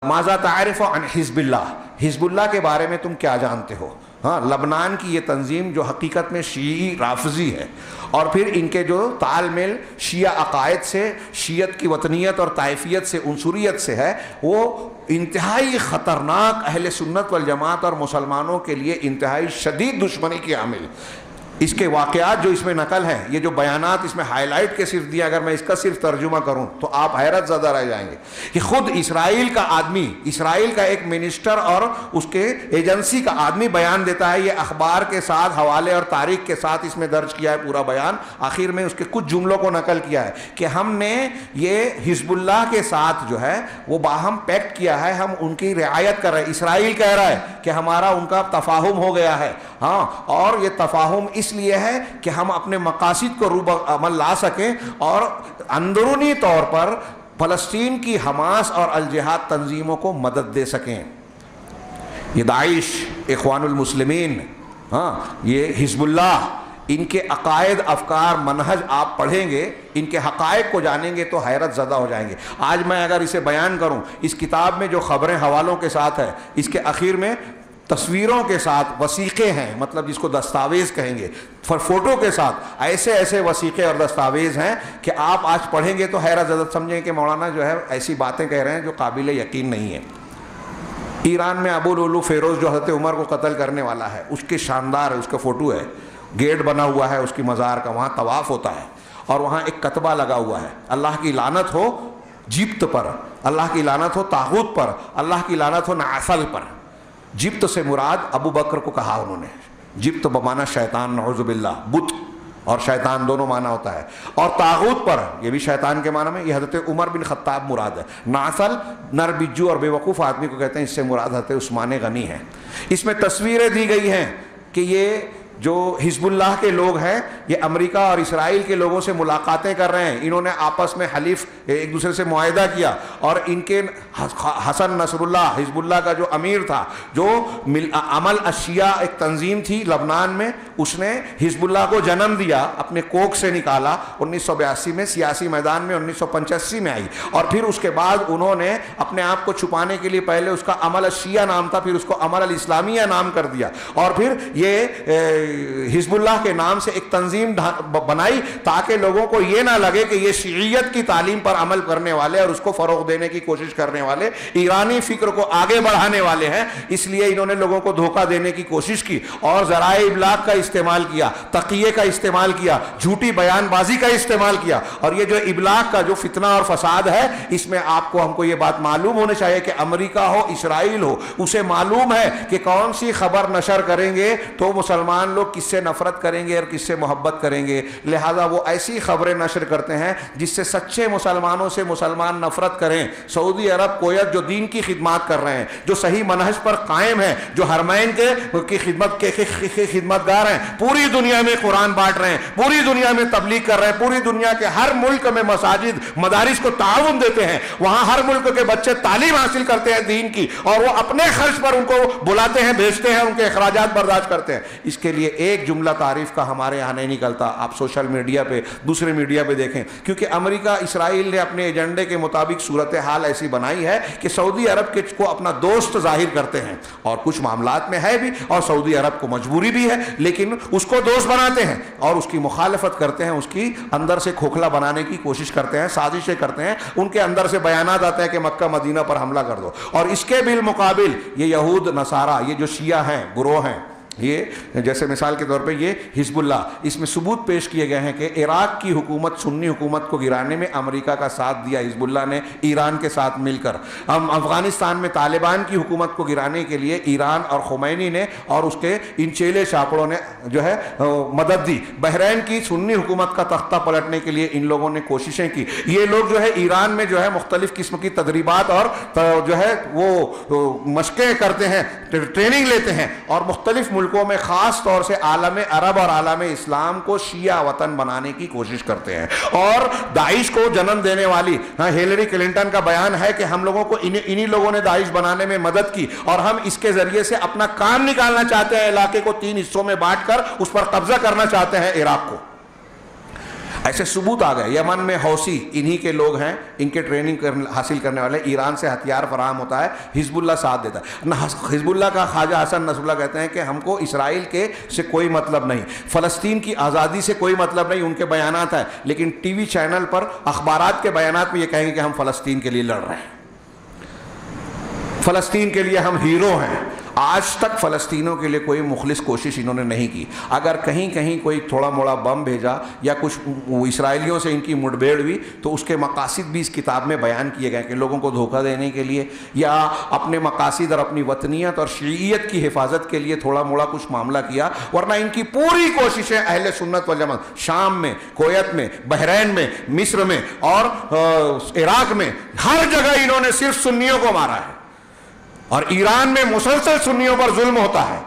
ماذا تعرف عن حزب اللہ، حزب اللہ کے بارے میں تم کیا جانتے ہو؟ ہاں، لبنان کی یہ تنظیم جو حقیقت میں شیعی رافضی ہے، اور پھر ان کے جو تال میل شیعہ عقائد سے، شیعت کی وطنیت اور طائفیت سے، عنصریت سے ہے، وہ انتہائی خطرناک اہل سنت والجماعت اور مسلمانوں کے لیے انتہائی شدید دشمنی کی عامل۔ اس کے واقعات جو اس میں نقل ہیں، یہ جو بیانات اس میں ہائی لائٹ کے صرف دیا، اگر میں اس کا صرف ترجمہ کروں تو آپ حیرت زدہ رہ جائیں گے کہ خود اسرائیل کا آدمی، اسرائیل کا ایک منسٹر اور اس کے ایجنسی کا آدمی بیان دیتا ہے، یہ اخبار کے ساتھ حوالے اور تاریخ کے ساتھ اس میں درج کیا ہے پورا بیان، آخر میں اس کے کچھ جملوں کو نقل کیا ہے کہ ہم نے یہ حزب اللہ کے ساتھ جو ہے وہ باہم پیکٹ کیا ہے، ہم ان کی رعایت کر رہے ہیں۔ اسرائیل کہہ رہا ہے کہ ہمارا ان کا تفاہم ہو گیا ہے، ہاں، اور یہ تفاہم اس لیے ہے کہ ہم اپنے مقاصد کو روب عمل لا سکیں اور اندرونی طور پر فلسطین کی حماس اور الجہاد تنظیموں کو مدد دے سکیں۔ یہ داعش، اخوان المسلمین، ہاں، یہ حزب اللہ، ان کے عقائد، افکار، منہج آپ پڑھیں گے، ان کے حقائق کو جانیں گے تو حیرت زدہ ہو جائیں گے۔ آج میں اگر اسے بیان کروں، اس کتاب میں جو خبریں حوالوں کے ساتھ ہے، اس کے اخیر میں تصویروں کے ساتھ وثیقے ہیں، مطلب جس کو دستاویز کہیں گے، فوٹو کے ساتھ ایسے ایسے وثیقے اور دستاویز ہیں کہ آپ آج پڑھیں گے تو حیرت زدہ سمجھیں کہ مولانا جو ہے ایسی باتیں کہہ رہے ہیں جو قابل یقین نہیں ہے۔ ایران میں ابو لولو فیروز جو حضرت عمر کو قتل کرنے والا ہے، اس کے شاندار ہے، اس کا فوٹو ہے، گیٹ بنا ہوا ہے اس کی مزار کا، وہاں طواف ہوتا ہے اور وہاں ایک کتبہ لگا ہوا ہے، اللہ کی لعنت ہو جبت پر، اللہ کی لعنت ہو طاغوت پر، اللہ کی لعنت ہو نعسل پر۔ جبت سے مراد ابو بکر کو کہا انہوں نے، جبت بمعنی شیطان، نعوذ باللہ، بت اور شیطان دونوں معنی ہوتا ہے، اور طاغوت پر یہ بھی شیطان کے معنی میں، یہ حضرت عمر بن خطاب مراد ہے۔ نعسل نر بجو اور بے وقوف آدمی کو کہتے ہیں، اس سے مراد حضرت عثمان غنی ہے۔ اس میں تصویریں دی گئی ہیں کہ یہ جو حزب اللہ کے لوگ ہیں یہ امریکہ اور اسرائیل کے لوگوں سے ملاقاتیں کر رہے ہیں، انہوں نے آپس میں حلیف ایک دوسرے سے معاہدہ کیا، اور ان کے حسن نصر اللہ حزب اللہ کا جو امیر تھا، جو عمل الشیعہ ایک تنظیم تھی لبنان میں، اس نے حزب اللہ کو جنم دیا، اپنے کوکھ سے نکالا 1982 میں، سیاسی میدان میں 1985 میں آئی، اور پھر اس کے بعد انہوں نے اپنے آپ کو چھپانے کے لیے پہلے اس کا عمل الشیعہ نام تھا، پھر اس کو عمل الاسلامیہ نام کر دیا، اور پھر یہ حزب اللہ کے نام سے ایک تنظیم بنائی تاکہ لوگوں کو یہ نہ لگے کہ یہ شیعیت کی تعلیم پر عمل کرنے والے اور اس کو فروغ دینے کی کوشش کرنے والے، ایرانی فکر کو آگے بڑھانے والے ہیں، اس لیے انہوں نے لوگوں کو دھوکہ دینے کی کوشش کی اور ذرائع ابلاغ کا استعمال کیا، تقیے کا استعمال کیا، جھوٹی بیان بازی کا استعمال کیا، اور یہ جو ابلاغ کا جو فتنہ اور فساد ہے، اس میں آپ کو ہم کو یہ بات معلوم ہونے چاہیے کہ امریکہ ہو اسرائیل ہو، اسے معلوم ہے کہ کون سی خبر نشر کریں گے تو مسلمان لوگ کس سے نفرت کریں گے اور کس سے محبت کریں گے، لہذا وہ ایسی خبریں نشر کرتے ہیں جس سے سچے مسلمانوں سے مسلمان نفرت کریں۔ سعودی عرب، کویت جو دین کی خدمات کر رہے ہیں، جو صحیح منہج پر قائم ہیں، جو حرمین کی خدمت کے خدمتگار ہیں، پوری دنیا میں قرآن بانٹ رہے ہیں، پوری دنیا میں تبلیغ کر رہے ہیں، پوری دنیا کے ہر ملک میں مساجد مدارس کو تعاون دیتے ہیں، وہاں ہر ملک کے بچے تعلیم حاصل کرتے ہیں دین کی، اور وہ اپنے خرچ پر ان کو بلاتے ہیں، بھیجتے ہیں، ان کے اخراجات برداشت کرتے ہیں۔ اس کے لیے ایک جملہ تعریف کا ہمارے یہاں نہیں نکلتا، آپ سوشل میڈیا پہ، دوسرے میڈیا پہ دیکھیں، کیونکہ امریکہ اسرائیل نے اپنے ایجنڈے کے مطابق صورتحال ایسی بنائی ہے کہ سعودی عرب کو اپنا دوست ظاہر کرتے ہیں، اور کچھ معاملات میں ہے بھی، اور سعودی عرب کو مجبوری بھی ہے، لیکن اس کو دوست بناتے ہیں اور اس کی مخالفت کرتے ہیں، اس کی اندر سے کھوکھلا بنانے کی کوشش کرتے ہیں، سازشیں کرتے ہیں، ان کے اندر سے بیانات آتے ہیں کہ مکہ مدینہ پر حملہ کر دو، اور اس کے بالمقابل یہ یہود نصارہ، یہ جو شیعہ ہیں، گروہ ہیں، یہ جیسے مثال کے طور پہ یہ حزب اللہ، اس میں ثبوت پیش کیے گئے ہیں کہ عراق کی حکومت، سنی حکومت کو گرانے میں امریکہ کا ساتھ دیا حزب اللہ نے ایران کے ساتھ مل کر، افغانستان میں طالبان کی حکومت کو گرانے کے لیے ایران اور خمینی نے اور اس کے ان چیلے چاپڑوں نے جو ہے مدد دی، بحرین کی سنی حکومت کا تختہ پلٹنے کے لیے ان لوگوں نے کوششیں کی، یہ لوگ جو ہے ایران میں جو ہے مختلف قسم کی تدریبات اور جو ہے وہ مشقیں کرتے ہیں، ٹریننگ لیتے ہیں، اور مختلف ملکوں میں خاص طور سے عالم عرب اور عالم اسلام کو شیعہ وطن بنانے کی کوشش کرتے ہیں، اور داعش کو جنم دینے والی ہیلری کلنٹن کا بیان ہے کہ ہم لوگوں کو انہی لوگوں نے داعش بنانے میں مدد کی، اور ہم اس کے ذریعے سے اپنا کام نکالنا چاہتے ہیں، علاقے کو 3 حصوں میں بانٹ کر اس پر قبضہ کرنا چاہتے ہیں، عراق کو۔ ایسے ثبوت آ گئے. یمن میں حوثی انہی کے لوگ ہیں, ان کے ٹریننگ حاصل کرنے والے. ایران سے ہتھیار فراہم ہوتا ہے, حزب اللہ ساتھ دیتا ہے. حزب اللہ کا خواجہ حسن نصر اللہ کہتے ہیں کہ ہم کو اسرائیل کے سے کوئی مطلب نہیں, فلسطین کی آزادی سے کوئی مطلب نہیں. ان کے بیانات ہیں, لیکن ٹی وی چینل پر اخبارات کے بیانات میں یہ کہیں گے کہ ہم فلسطین کے لیے لڑ رہے ہیں, فلسطین کے لیے ہم ہیرو ہیں. آج تک فلسطینیوں کے لیے کوئی مخلص کوشش انہوں نے نہیں کی. اگر کہیں کہیں کوئی تھوڑا موڑا بم بھیجا یا کچھ اسرائیلیوں سے ان کی مٹبھیڑ ہوئی تو اس کے مقاصد بھی اس کتاب میں بیان کیے گئے کہ لوگوں کو دھوکہ دینے کے لیے یا اپنے مقاصد اور اپنی وطنیت اور شیعیت کی حفاظت کے لیے تھوڑا موڑا کچھ معاملہ کیا. ورنہ ان کی پوری کوششیں اہل سنت والجماعت شام میں, کویت میں, بحرین میں, مصر میں اور عراق میں ہر جگہ انہوں نے صرف سنیوں کو مارا ہے, اور ایران میں مسلسل سنیوں پر ظلم ہوتا ہے.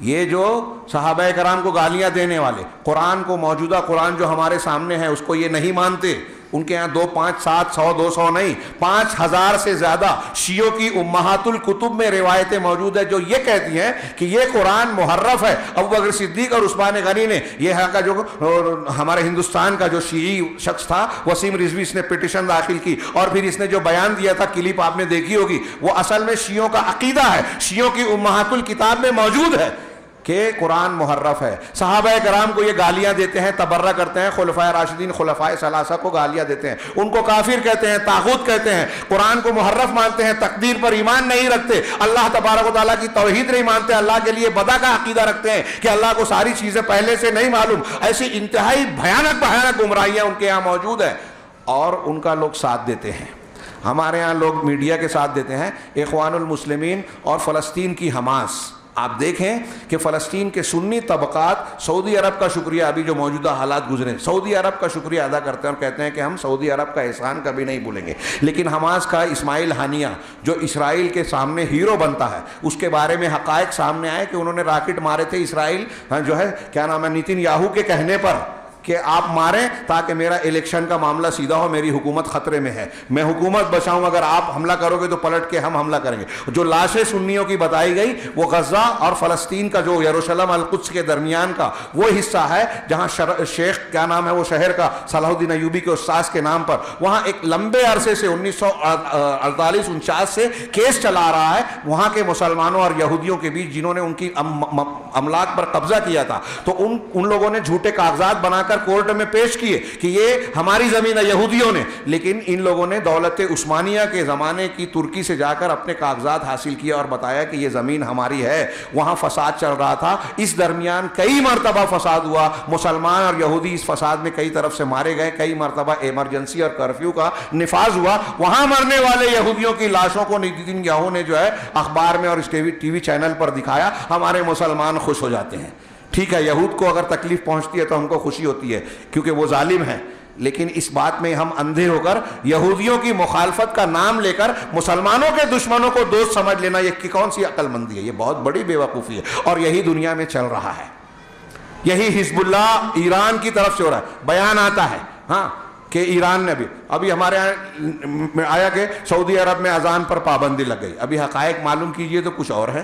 یہ جو صحابہ کرام کو گالیاں دینے والے, قرآن کو, موجودہ قرآن جو ہمارے سامنے ہے اس کو یہ نہیں مانتے. ان کے یہاں 2 5 7 100 200 نہیں, 5000 سے زیادہ شیعوں کی امہات الکتب میں روایتیں موجود ہیں جو یہ کہتی ہیں کہ یہ قرآن محرف ہے. ابو بکر صدیق اور عثمان غنی نے, یہ کا جو ہمارے ہندوستان کا جو شیعی شخص تھا وسیم رضوی, اس نے پٹیشن داخل کی اور پھر اس نے جو بیان دیا تھا, کلپ آپ نے دیکھی ہوگی, وہ اصل میں شیعوں کا عقیدہ ہے, شیعوں کی امہات الکتاب میں موجود ہے کہ قرآن محرف ہے. صحابہ کرام کو یہ گالیاں دیتے ہیں, تبرہ کرتے ہیں, خلفائے راشدین خلفائے ثلاثہ کو گالیاں دیتے ہیں, ان کو کافر کہتے ہیں, طاغوت کہتے ہیں, قرآن کو محرف مانتے ہیں, تقدیر پر ایمان نہیں رکھتے, اللہ تبارک و تعالیٰ کی توحید نہیں مانتے, اللہ کے لیے بدا کا عقیدہ رکھتے ہیں کہ اللہ کو ساری چیزیں پہلے سے نہیں معلوم. ایسی انتہائی بھیانک گمراہیاں ان کے یہاں موجود ہیں اور ان کا لوگ ساتھ دیتے ہیں. ہمارے ہاں لوگ میڈیا کے ساتھ دیتے ہیں. اخوان المسلمین اور فلسطین کی حماس, آپ دیکھیں کہ فلسطین کے سنی طبقات سعودی عرب کا شکریہ, ابھی جو موجودہ حالات گزرے, سعودی عرب کا شکریہ ادا کرتے ہیں اور کہتے ہیں کہ ہم سعودی عرب کا احسان کبھی نہیں بھولیں گے. لیکن حماس کا اسماعیل ہانیہ جو اسرائیل کے سامنے ہیرو بنتا ہے, اس کے بارے میں حقائق سامنے آئے کہ انہوں نے راکٹ مارے تھے اسرائیل جو ہے کیا نام ہے نیتن یاہو کے کہنے پر کہ آپ ماریں تاکہ میرا الیکشن کا معاملہ سیدھا ہو, میری حکومت خطرے میں ہے, میں حکومت بچاؤں, اگر آپ حملہ کرو گے تو پلٹ کے ہم حملہ کریں گے. جو لاشیں سنیوں کی بتائی گئی وہ غزہ اور فلسطین کا جو یروشلم القدس کے درمیان کا وہ حصہ ہے جہاں شیخ کیا نام ہے وہ شہر کا, صلاح الدین ایوبی کے استاذ کے نام پر, وہاں ایک لمبے عرصے سے 1948-49 سے کیس چلا رہا ہے وہاں کے مسلمانوں اور یہودیوں کے بیچ جنہوں نے ان کی املاک پر قبضہ کیا تھا. تو ان لوگوں نے جھوٹے کاغذات بنا کر کورٹ میں پیش کیے کہ یہ ہماری زمین ہے یہودیوں نے, لیکن ان لوگوں نے دولت عثمانیہ کے زمانے کی ترکی سے جا کر اپنے کاغذات حاصل کیے اور بتایا کہ یہ زمین ہماری ہے. وہاں فساد چل رہا تھا, اس درمیان کئی مرتبہ فساد ہوا, مسلمان اور یہودی اس فساد میں کئی طرف سے مارے گئے, کئی مرتبہ ایمرجنسی اور کرفیو کا نفاذ ہوا. وہاں مرنے والے یہودیوں کی لاشوں کو نیتن یاہو نے جو ہے اخبار میں اور اس ٹی وی چینل پر دکھایا. ہمارے مسلمان خوش ہو جاتے ہیں. ٹھیک ہے, یہود کو اگر تکلیف پہنچتی ہے تو ہم کو خوشی ہوتی ہے کیونکہ وہ ظالم ہیں, لیکن اس بات میں ہم اندھے ہو کر یہودیوں کی مخالفت کا نام لے کر مسلمانوں کے دشمنوں کو دوست سمجھ لینا, یہ کون سی عقل مندی ہے؟ یہ بہت بڑی بے وقوفی ہے, اور یہی دنیا میں چل رہا ہے. یہی حزب اللہ ایران کی طرف سے ہو رہا ہے. بیان آتا ہے ہاں کہ ایران نے ابھی ہمارے یہاں آیا کہ سعودی عرب میں اذان پر پابندی لگ گئی. ابھی حقائق معلوم کیجئے تو کچھ اور ہے.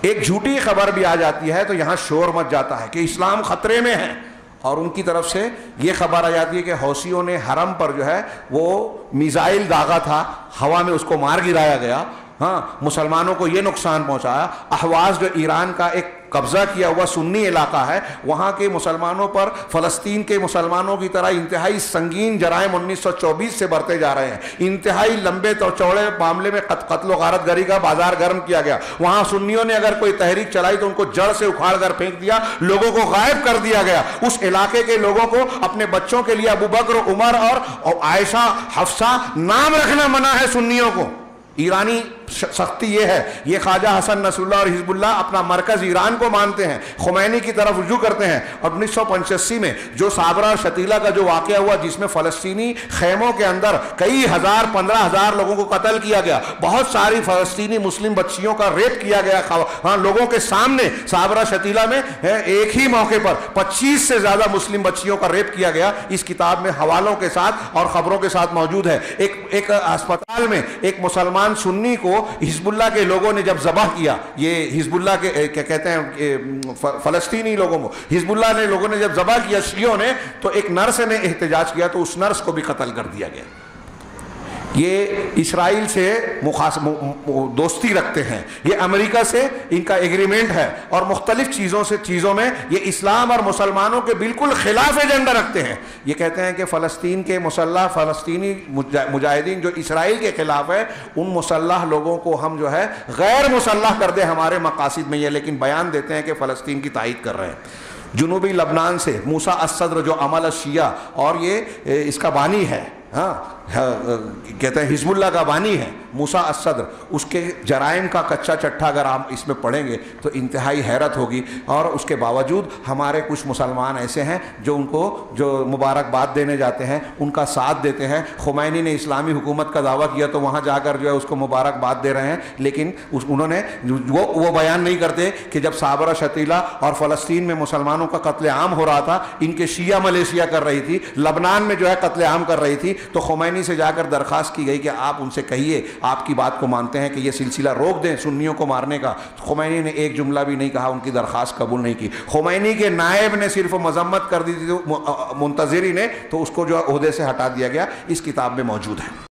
ایک جھوٹی خبر بھی آ جاتی ہے تو یہاں شور مچ جاتا ہے کہ اسلام خطرے میں ہے, اور ان کی طرف سے یہ خبر آ جاتی ہے کہ حوثیوں نے حرم پر جو ہے وہ میزائل داغا تھا, ہوا میں اس کو مار گرایا گیا. ہاں, مسلمانوں کو یہ نقصان پہنچایا. احواز جو ایران کا ایک قبضہ کیا ہوا سنی علاقہ ہے, وہاں کے مسلمانوں پر فلسطین کے مسلمانوں کی طرح انتہائی سنگین جرائم 1924 سے برتے جا رہے ہیں. انتہائی لمبے تو چوڑے معاملے میں قتل و غارت گری کا بازار گرم کیا گیا. وہاں سنیوں نے اگر کوئی تحریک چلائی تو ان کو جڑ سے اکھاڑ کر پھینک دیا, لوگوں کو غائب کر دیا گیا. اس علاقے کے لوگوں کو اپنے بچوں کے لیے ابو بکر, عمر اور عائشہ, حفصہ نام رکھنا منع ہے سنیوں کو. ایرانی سختی یہ ہے, یہ خواجہ حسن نصر اللہ اور حزب اللہ اپنا مرکز ایران کو مانتے ہیں, خمینی کی طرف رجوع کرتے ہیں. اور 1985 میں جو صابرہ اور شتیلہ کا جو واقعہ ہوا جس میں فلسطینی خیموں کے اندر کئی ہزار 15,000 لوگوں کو قتل کیا گیا, بہت ساری فلسطینی مسلم بچیوں کا ریپ کیا گیا ہاں لوگوں کے سامنے. صابرہ شتیلہ میں ایک ہی موقع پر 25 سے زیادہ مسلم بچیوں کا ریپ کیا گیا. اس کتاب میں حوالوں کے ساتھ اور خبروں کے ساتھ موجود ہے. ایک اسپتال میں ایک مسلمان سنی کو حزب اللہ کے لوگوں نے جب ذبح کیا، یہ حزب اللہ کے کیا کہتے ہیں فلسطینی لوگوں کو، حزب اللہ نے لوگوں نے جب ذبح کیا شیعوں نے، تو ایک نرس نے احتجاج کیا تو اس نرس کو بھی قتل کر دیا گیا۔ یہ اسرائیل سے دوستی رکھتے ہیں، یہ امریکہ سے ان کا ایگریمنٹ ہے، اور مختلف چیزوں میں یہ اسلام اور مسلمانوں کے بالکل خلاف ایجنڈا رکھتے ہیں۔ یہ کہتے ہیں کہ فلسطین کے مسلح فلسطینی مجاہدین جو اسرائیل کے خلاف ہے، ان مسلح لوگوں کو ہم جو ہے غیر مسلح کر دیں، ہمارے مقاصد میں یہ، لیکن بیان دیتے ہیں کہ فلسطین کی تائید کر رہے ہیں۔ جنوبی لبنان سے موسیٰ الصدر جو عمل الشیعہ اور یہ اس کا بانی ہے، ہاں کہتے ہیں حزب اللہ کا بانی ہے موسیٰ الصدر، اس کے جرائم کا کچا چٹھا اگر آپ اس میں پڑھیں گے تو انتہائی حیرت ہوگی۔ اور اس کے باوجود ہمارے کچھ مسلمان ایسے ہیں جو ان کو جو مبارکباد دینے جاتے ہیں ان کا ساتھ دیتے ہیں۔ خمینی نے اسلامی حکومت کا دعویٰ کیا تو وہاں جا کر جو ہے اس کو مبارکباد دے رہے ہیں، لیکن انہوں نے وہ بیان نہیں کرتے کہ جب صابرہ شتیلہ اور فلسطین میں مسلمانوں کا قتل عام ہو رہا تھا، ان کے شیعہ ملیشیا کر رہی تھی، لبنان میں جو ہے قتل عام کر رہی تھی، تو خمینی سے جا کر درخواست کی گئی کہ آپ ان سے کہیے آپ کی بات کو مانتے ہیں کہ یہ سلسلہ روک دیں سنیوں کو مارنے کا۔ خمینی نے ایک جملہ بھی نہیں کہا، ان کی درخواست قبول نہیں کی۔ خمینی کے نائب نے صرف مذمت کر دی تھی منتظری نے، تو اس کو جو عہدے سے ہٹا دیا گیا۔ اس کتاب میں موجود ہے۔